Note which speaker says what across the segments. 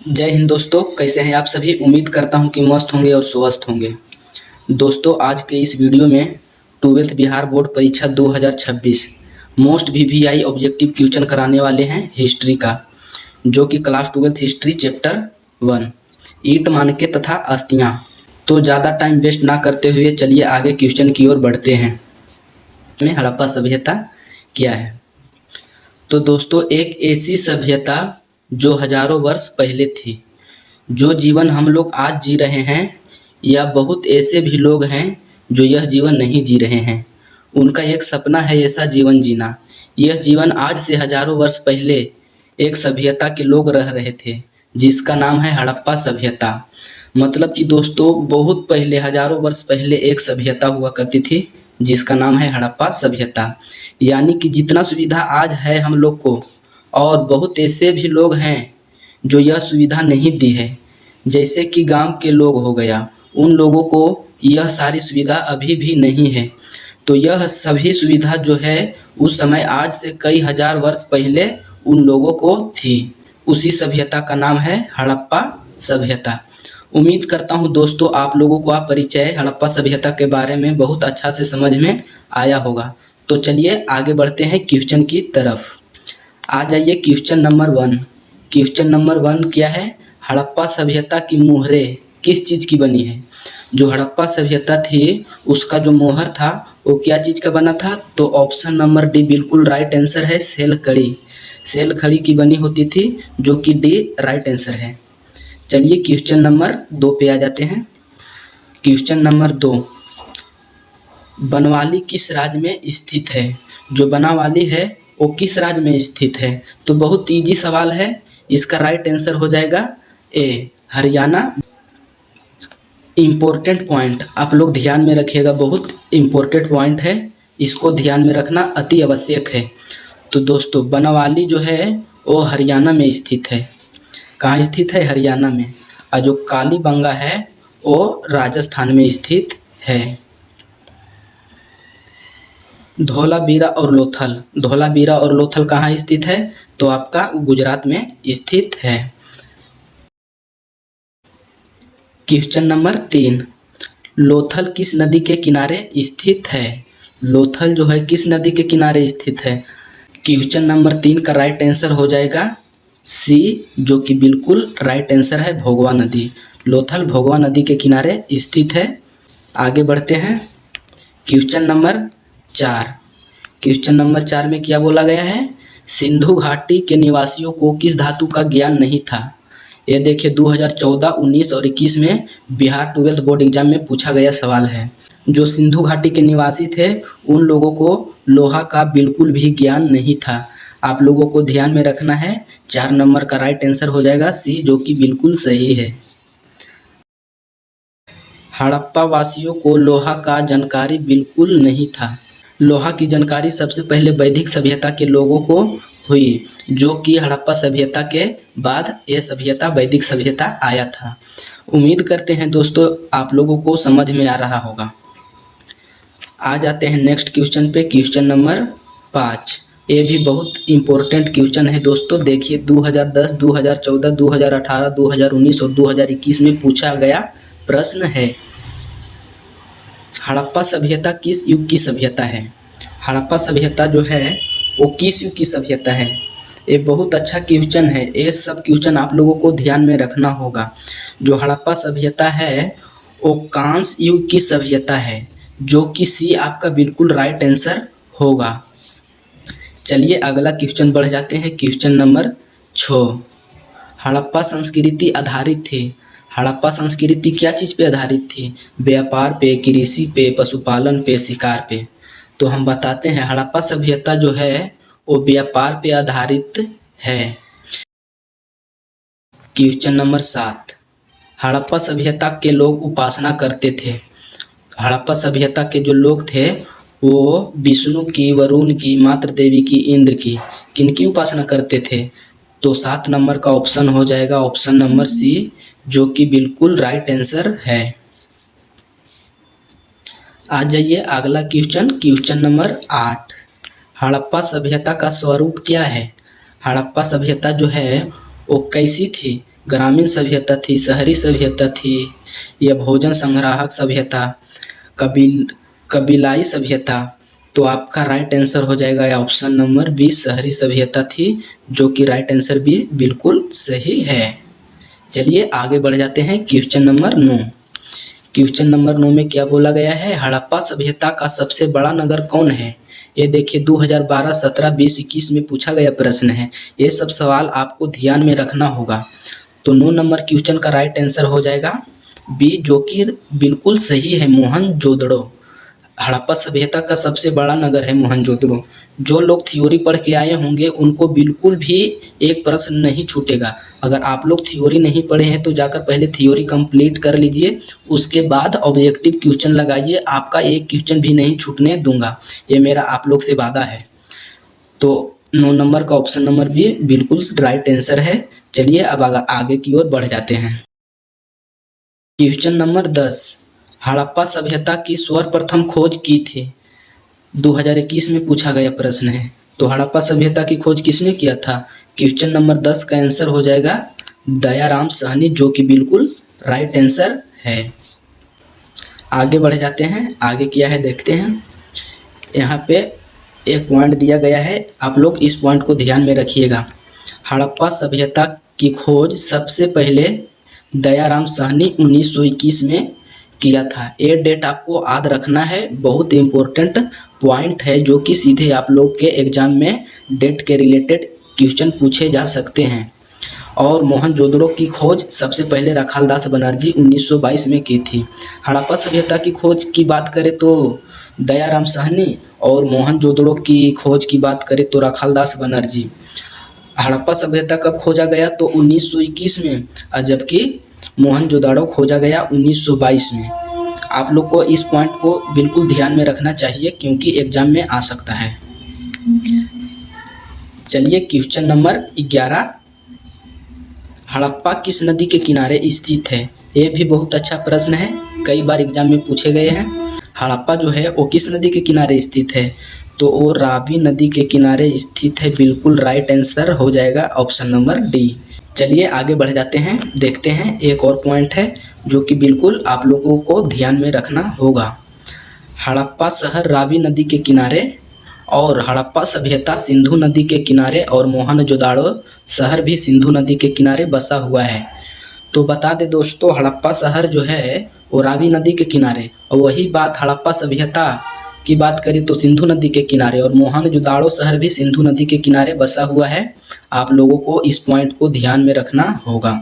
Speaker 1: जय हिंद दोस्तों, कैसे हैं आप सभी। उम्मीद करता हूं कि मस्त होंगे और स्वस्थ होंगे। दोस्तों, आज के इस वीडियो में 12th बिहार बोर्ड परीक्षा 2026 मोस्ट वीवीआई ऑब्जेक्टिव क्वेश्चन कराने वाले हैं हिस्ट्री का, जो कि क्लास 12th हिस्ट्री चैप्टर 1 ईंट मानके तथा अस्थियां। तो ज़्यादा टाइम वेस्ट ना करते हुए चलिए आगे क्वेश्चन की ओर बढ़ते हैं। में हड़प्पा सभ्यता क्या है? तो दोस्तों, एक ऐसी सभ्यता जो हजारों वर्ष पहले थी। जो जीवन हम लोग आज जी रहे हैं, या बहुत ऐसे भी लोग हैं जो यह जीवन नहीं जी रहे हैं। उनका एक सपना है ऐसा जीवन जीना। यह जीवन आज से हजारों वर्ष पहले एक सभ्यता के लोग रह रहे थे, जिसका नाम है हड़प्पा सभ्यता। मतलब कि दोस्तों, बहुत पहले हजारों वर्ष पहले एक सभ्यता हुआ करती थी, जिसका नाम है हड़प्पा सभ्यता। यानी कि जितना सुविधा आज है हम लोग को, और बहुत ऐसे भी लोग हैं जो यह सुविधा नहीं दी है। जैसे कि गांव के लोग हो गया, उन लोगों को यह सारी सुविधा अभी भी नहीं है। तो यह सभी सुविधा जो है उस समय आज से कई हजार वर्ष पहले उन लोगों को थी। उसी सभ्यता का नाम है हड़प्पा सभ्यता। उम्मीद करता हूँ दोस्तों, आप लोगों को परिचय हड़प्पा सभ्यता के बारे में बहुत अच्छा से समझ में आया होगा। तो चलिए आगे बढ़ते हैं क्वेश्चन की तरफ। आ जाइए क्वेश्चन नंबर 1। क्वेश्चन नंबर 1 क्या है? हड़प्पा सभ्यता की मोहरें किस चीज़ की बनी है? जो हड़प्पा सभ्यता थी उसका जो मोहर था वो क्या चीज़ का बना था? तो ऑप्शन नंबर डी बिल्कुल राइट आंसर है, सेल खड़ी। सेल खड़ी की बनी होती थी, जो कि डी राइट आंसर है। चलिए क्वेश्चन नंबर 2 पे आ जाते हैं। क्वेश्चन नंबर 2, बनवाली किस राज्य में स्थित है? जो बनावाली है वो किस राज्य में स्थित है? तो बहुत इजी सवाल है। इसका राइट आंसर हो जाएगा ए, हरियाणा। इम्पोर्टेंट पॉइंट आप लोग ध्यान में रखिएगा, बहुत इम्पोर्टेंट पॉइंट है, इसको ध्यान में रखना अति आवश्यक है। तो दोस्तों, बनवाली जो है वो हरियाणा में स्थित है। कहाँ स्थित है? हरियाणा में। और जो कालीबंगा है वो राजस्थान में स्थित है। धौलावीरा और लोथल, धौलावीरा और लोथल कहाँ स्थित है? तो आपका गुजरात में स्थित है। क्वेश्चन नंबर 3, लोथल किस नदी के किनारे स्थित है? लोथल जो है किस नदी के किनारे स्थित है? क्वेश्चन नंबर 3 का राइट आंसर हो जाएगा सी, जो कि बिल्कुल राइट आंसर है, भोगवा नदी। लोथल भोगवा नदी के किनारे स्थित है। आगे बढ़ते हैं। Question number 4। क्वेश्चन नंबर 4 में क्या बोला गया है? सिंधु घाटी के निवासियों को किस धातु का ज्ञान नहीं था? ये देखिए 2014, 19 और 21 में बिहार 12th बोर्ड एग्जाम में पूछा गया सवाल है। जो सिंधु घाटी के निवासी थे उन लोगों को लोहा का बिल्कुल भी ज्ञान नहीं था। आप लोगों को ध्यान में रखना है। 4 नंबर का राइट आंसर हो जाएगा सी, जो कि बिल्कुल सही है। हड़प्पा वासियों को लोहा का जानकारी बिल्कुल नहीं था। लोहा की जानकारी सबसे पहले वैदिक सभ्यता के लोगों को हुई, जो कि हड़प्पा सभ्यता के बाद यह सभ्यता वैदिक सभ्यता आया था। उम्मीद करते हैं दोस्तों आप लोगों को समझ में आ रहा होगा। आ जाते हैं नेक्स्ट क्वेश्चन पे। Question number 5। ये भी बहुत इम्पोर्टेंट क्वेश्चन है दोस्तों। देखिए 2010, 2014, 2018, 2019 और 2021 में पूछा गया प्रश्न है, हड़प्पा सभ्यता किस युग की सभ्यता है? हड़प्पा सभ्यता जो है वो किस युग की सभ्यता है? ये बहुत अच्छा क्वेश्चन है। ये सब क्वेश्चन आप लोगों को ध्यान में रखना होगा। जो हड़प्पा सभ्यता है वो कांस्य युग की सभ्यता है, जो कि सी आपका बिल्कुल राइट आंसर होगा। चलिए अगला क्वेश्चन बढ़ जाते हैं। Question number 6। हड़प्पा संस्कृति आधारित थी। हड़प्पा संस्कृति क्या चीज़ पे आधारित थी? व्यापार पे, कृषि पे, पशुपालन पे, शिकार पे। तो हम बताते हैं हड़प्पा सभ्यता जो है वो व्यापार पे आधारित है। Question number 7। हड़प्पा सभ्यता के लोग उपासना करते थे। हड़प्पा सभ्यता के जो लोग थे वो विष्णु की, वरुण की, मातृ देवी की, इंद्र की, किनकी उपासना करते थे? तो 7 नंबर का ऑप्शन हो जाएगा ऑप्शन नंबर सी, जो कि बिल्कुल राइट आंसर है। आ जाइए अगला क्वेश्चन। Question number 8। हड़प्पा सभ्यता का स्वरूप क्या है? हड़प्पा सभ्यता जो है वो कैसी थी? ग्रामीण सभ्यता थी, शहरी सभ्यता थी, या भोजन संग्राहक सभ्यता, कबीलाई सभ्यता? तो आपका राइट आंसर हो जाएगा ऑप्शन नंबर बी, शहरी सभ्यता थी, जो कि राइट आंसर बी बिल्कुल सही है। चलिए आगे बढ़ जाते हैं। Question number 9। क्वेश्चन नंबर 9 में क्या बोला गया है? हड़प्पा सभ्यता का सबसे बड़ा नगर कौन है? ये देखिए 2012, 17, 20, 21 में पूछा गया प्रश्न है। ये सब सवाल आपको ध्यान में रखना होगा। तो 9 नंबर क्वेश्चन का राइट आंसर हो जाएगा बी, जो कि बिल्कुल सही है, मोहनजोदड़ो। हड़प्पा सभ्यता का सबसे बड़ा नगर है मोहनजोदड़ो। जो लोग थ्योरी पढ़ के आए होंगे उनको बिल्कुल भी एक प्रश्न नहीं छूटेगा। अगर आप लोग थ्योरी नहीं पढ़े हैं तो जाकर पहले थ्योरी कंप्लीट कर लीजिए, उसके बाद ऑब्जेक्टिव क्वेश्चन लगाइए। आपका एक क्वेश्चन भी नहीं छूटने दूंगा, ये मेरा आप लोग से वादा है। तो 9 नंबर का ऑप्शन नंबर बी बिल्कुल राइट आंसर है। चलिए अब आगे की ओर बढ़ जाते हैं। Question number 10। हड़प्पा सभ्यता की सर्वप्रथम खोज की थी? 2021 में पूछा गया प्रश्न है। तो हड़प्पा सभ्यता की खोज किसने किया था? क्वेश्चन नंबर 10 का आंसर हो जाएगा दयाराम साहनी, जो कि बिल्कुल राइट आंसर है। आगे बढ़ जाते हैं। आगे क्या है देखते हैं। यहाँ पे एक पॉइंट दिया गया है, आप लोग इस पॉइंट को ध्यान में रखिएगा। हड़प्पा सभ्यता की खोज सबसे पहले दयाराम साहनी 1921 में किया था। ये डेट आपको याद रखना है, बहुत इंपॉर्टेंट पॉइंट है, जो कि सीधे आप लोग के एग्जाम में डेट के रिलेटेड क्वेश्चन पूछे जा सकते हैं। और मोहनजोदड़ो की खोज सबसे पहले रखालदास बनर्जी 1922 में की थी। हड़प्पा सभ्यता की खोज की बात करें तो दयाराम साहनी, और मोहनजोदड़ो की खोज की बात करें तो रखालदास बनर्जी। हड़प्पा सभ्यता कब खोजा गया? तो 1921 में, जबकि मोहनजोदड़ो खोजा गया 1922 में। आप लोग को इस पॉइंट को बिल्कुल ध्यान में रखना चाहिए, क्योंकि एग्जाम में आ सकता है। चलिए क्वेश्चन नंबर 11। हड़प्पा किस नदी के किनारे स्थित है? ये भी बहुत अच्छा प्रश्न है, कई बार एग्जाम में पूछे गए हैं। हड़प्पा जो है वो किस नदी के किनारे स्थित है? तो वो रावी नदी के किनारे स्थित है। बिल्कुल राइट आंसर हो जाएगा ऑप्शन नंबर डी। चलिए आगे बढ़ जाते हैं। देखते हैं एक और पॉइंट है जो कि बिल्कुल आप लोगों को ध्यान में रखना होगा। हड़प्पा शहर रावी नदी के किनारे, और हड़प्पा सभ्यता सिंधु नदी के किनारे, और मोहनजोदड़ो शहर भी सिंधु नदी के किनारे बसा हुआ है। तो बता दे दोस्तों, हड़प्पा शहर जो है वो रावी नदी के किनारे, और वही बात हड़प्पा सभ्यता की बात करें तो सिंधु नदी के किनारे, और मोहनजोदड़ो शहर भी सिंधु नदी के किनारे बसा हुआ है। आप लोगों को इस पॉइंट को ध्यान में रखना होगा।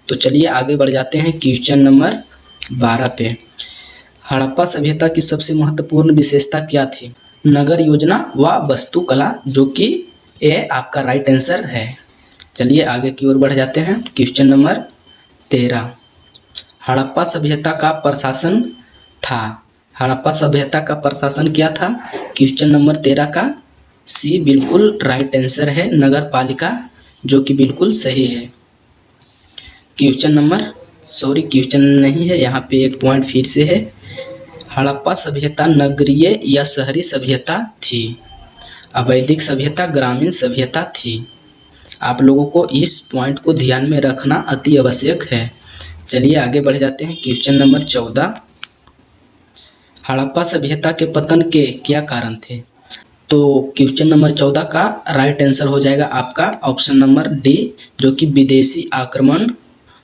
Speaker 1: तो चलिए आगे बढ़ जाते हैं क्वेश्चन नंबर 12 पे। हड़प्पा सभ्यता की सबसे महत्वपूर्ण विशेषता क्या थी? नगर योजना व वास्तुकला, जो कि ये आपका राइट आंसर है। चलिए आगे की ओर बढ़ जाते हैं। Question number 13। हड़प्पा सभ्यता का प्रशासन था। हड़प्पा सभ्यता का प्रशासन क्या था? क्वेश्चन नंबर 13 का सी बिल्कुल राइट आंसर है, नगर पालिका, जो कि बिल्कुल सही है। क्वेश्चन नहीं है, यहाँ पे एक पॉइंट फिर से है। हड़प्पा सभ्यता नगरीय या शहरी सभ्यता थी? अवैदिक सभ्यता, ग्रामीण सभ्यता थी? आप लोगों को इस पॉइंट को ध्यान में रखना अति आवश्यक है। चलिए आगे बढ़ जाते हैं। Question number 14। हड़प्पा सभ्यता के पतन के क्या कारण थे? तो क्वेश्चन नंबर 14 का राइट आंसर हो जाएगा आपका ऑप्शन नंबर डी, जो कि विदेशी आक्रमण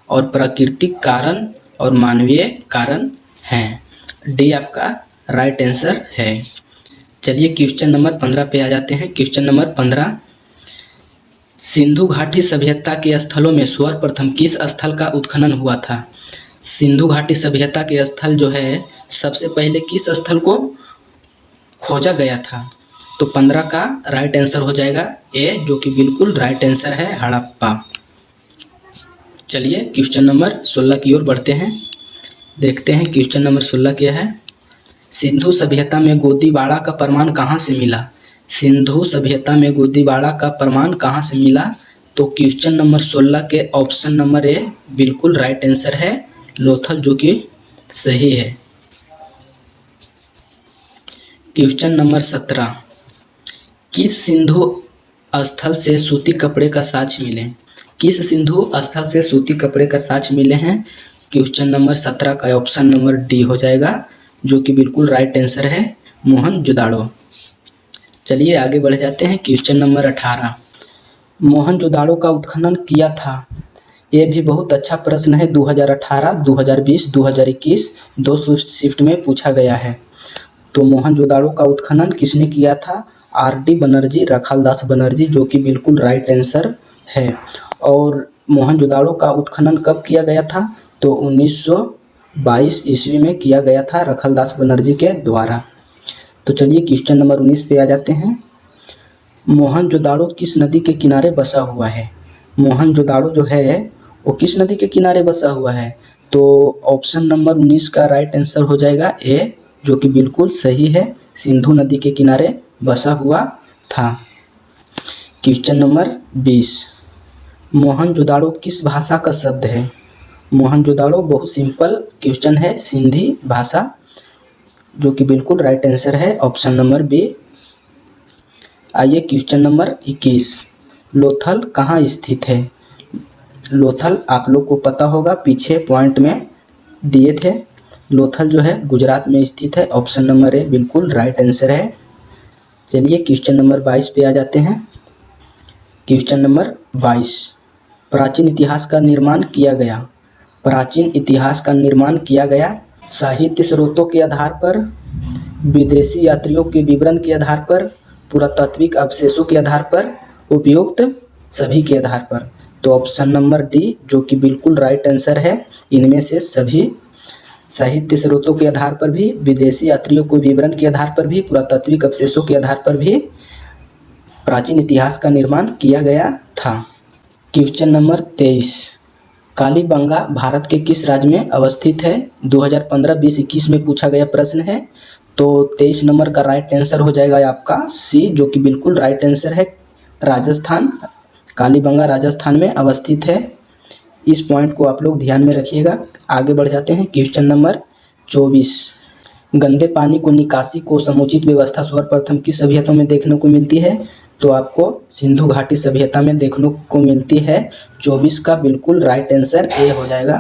Speaker 1: और प्राकृतिक कारण और मानवीय कारण हैं। डी आपका राइट आंसर है। चलिए क्वेश्चन नंबर 15 पे आ जाते हैं। Question number 15। सिंधु घाटी सभ्यता के स्थलों में सर्वप्रथम किस स्थल का उत्खनन हुआ था? सिंधु घाटी सभ्यता के स्थल जो है सबसे पहले किस स्थल को खोजा गया था? तो 15 का राइट आंसर हो जाएगा ए, जो कि बिल्कुल राइट आंसर है, हड़प्पा। चलिए क्वेश्चन नंबर 16 की ओर बढ़ते हैं। देखते हैं क्वेश्चन नंबर 16 क्या है। सिंधु सभ्यता में गोदीबाड़ा का प्रमाण कहाँ से मिला? सिंधु सभ्यता में गोदीबाड़ा का प्रमाण कहाँ से मिला? तो क्वेश्चन नंबर 16 के ऑप्शन नंबर ए बिल्कुल राइट आंसर है, लोथल, जो कि सही है। Question number 17। किस सिंधु स्थल से सूती कपड़े का साक्ष्य मिले? किस सिंधु स्थल से सूती कपड़े का साक्ष्य मिले हैं? क्वेश्चन नंबर 17 का ऑप्शन नंबर डी हो जाएगा, जो कि बिल्कुल राइट आंसर है, मोहनजोदाड़ो। चलिए आगे बढ़ जाते हैं। क्वेश्चन नंबर 18, मोहनजोदाड़ो का उत्खनन किया था। ये भी बहुत अच्छा प्रश्न है। 2018, 2020, 2021 दो शिफ्ट में पूछा गया है। तो मोहनजोदाड़ो का उत्खनन किसने किया था? आर.डी. बनर्जी, रखालदास बनर्जी, जो कि बिल्कुल राइट आंसर है। और मोहनजोदाड़ो का उत्खनन कब किया गया था? तो 1922 ईस्वी में किया गया था रखालदास बनर्जी के द्वारा। तो चलिए क्वेश्चन नंबर 19 पे आ जाते हैं। मोहनजोदाड़ो किस नदी के किनारे बसा हुआ है? मोहनजोदाड़ो जो है वो किस नदी के किनारे बसा हुआ है? तो ऑप्शन नंबर 19 का राइट आंसर हो जाएगा ए, जो कि बिल्कुल सही है, सिंधु नदी के किनारे बसा हुआ था। क्वेश्चन नंबर 20, मोहनजोदाड़ो किस भाषा का शब्द है? मोहनजोदाड़ो बहुत सिंपल क्वेश्चन है, सिंधी भाषा, जो कि बिल्कुल राइट आंसर है, ऑप्शन नंबर बी। आइए क्वेश्चन नंबर 21, लोथल कहाँ स्थित है? लोथल आप लोग को पता होगा, पीछे पॉइंट में दिए थे। लोथल जो है गुजरात में स्थित है, ऑप्शन नंबर ए बिल्कुल राइट आंसर है। चलिए क्वेश्चन नंबर 22 पे आ जाते हैं। क्वेश्चन नंबर 22, प्राचीन इतिहास का निर्माण किया गया। प्राचीन इतिहास का निर्माण किया गया साहित्य स्रोतों के आधार पर, विदेशी यात्रियों के विवरण के आधार पर, पुरातात्विक अवशेषों के आधार पर, उपयुक्त सभी के आधार पर। तो ऑप्शन नंबर डी, जो कि बिल्कुल राइट आंसर है, इनमें से सभी, साहित्य स्रोतों के आधार पर भी, विदेशी यात्रियों के विवरण के आधार पर भी, पुरातात्विक अवशेषों के आधार पर भी प्राचीन इतिहास का निर्माण किया गया था। क्वेश्चन नंबर 23, कालीबंगा भारत के किस राज्य में अवस्थित है? 2015, 20, 21 में पूछा गया प्रश्न है। तो 23 नंबर का राइट आंसर हो जाएगा आपका सी, जो कि बिल्कुल राइट आंसर है, राजस्थान। कालीबंगा राजस्थान में अवस्थित है। इस पॉइंट को आप लोग ध्यान में रखिएगा। आगे बढ़ जाते हैं। क्वेश्चन नंबर 24, गंदे पानी को निकासी को समुचित व्यवस्था सर्वप्रथम किस सभ्यता में देखने को मिलती है? तो आपको सिंधु घाटी सभ्यता में देखने को मिलती है। 24 का बिल्कुल राइट आंसर ए हो जाएगा।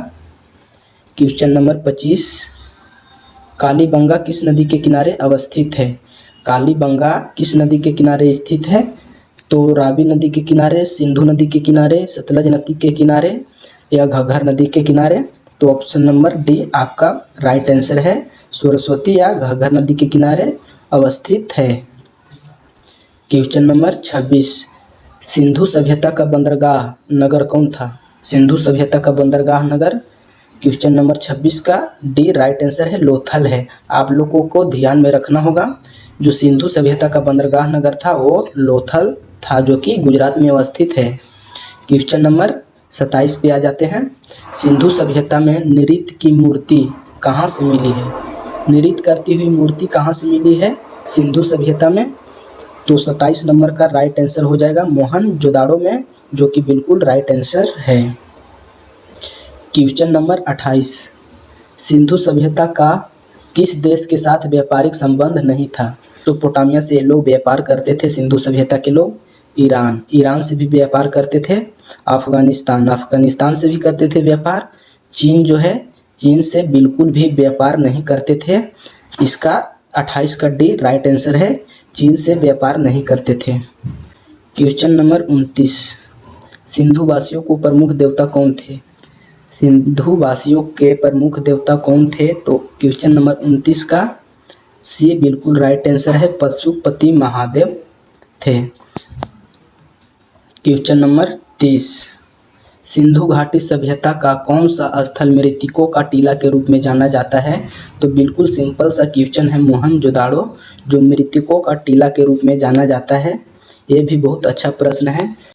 Speaker 1: क्वेश्चन नंबर 25, कालीबंगा किस नदी के किनारे अवस्थित है? कालीबंगा किस नदी के किनारे स्थित है? तो रावी नदी के किनारे, सिंधु नदी के किनारे, सतलज नदी के किनारे या घग्घर नदी के किनारे। तो ऑप्शन नंबर डी आपका राइट आंसर है, सरस्वती या घग्घर नदी के किनारे अवस्थित है। क्वेश्चन नंबर 26, सिंधु सभ्यता का बंदरगाह नगर कौन था? सिंधु सभ्यता का बंदरगाह नगर, क्वेश्चन नंबर 26 का डी राइट आंसर है, लोथल है। आप लोगों को ध्यान में रखना होगा, जो सिंधु सभ्यता का बंदरगाह नगर था वो लोथल था, जो कि गुजरात में अवस्थित है। क्वेश्चन नंबर 27 पे आ जाते हैं। सिंधु सभ्यता में नृत्य की मूर्ति कहाँ से मिली है? नृत्य करती हुई मूर्ति कहाँ से मिली है सिंधु सभ्यता में? तो 27 नंबर का राइट आंसर हो जाएगा मोहनजोदाड़ो में, जो कि बिल्कुल राइट आंसर है। क्वेश्चन नंबर 28, सिंधु सभ्यता का किस देश के साथ व्यापारिक संबंध नहीं था? मेसोपोटामिया से लोग व्यापार करते थे, सिंधु सभ्यता के लोग। ईरान से भी व्यापार करते थे। अफगानिस्तान से भी करते थे व्यापार। चीन जो है, चीन से बिल्कुल भी व्यापार नहीं करते थे। इसका 28 का डी राइट आंसर है, चीन से व्यापार नहीं करते थे। क्वेश्चन नंबर 29, सिंधु वासियों को प्रमुख देवता कौन थे? सिंधु वासियों के प्रमुख देवता कौन थे? तो क्वेश्चन नंबर 29 का सी बिल्कुल राइट आंसर है, पशुपति महादेव थे। क्वेश्चन नंबर 30, सिंधु घाटी सभ्यता का कौन सा स्थल मृतकों का टीला के रूप में जाना जाता है? तो बिल्कुल सिंपल सा क्वेश्चन है, मोहनजोदाड़ो जो मृतकों का टीला के रूप में जाना जाता है। ये भी बहुत अच्छा प्रश्न है।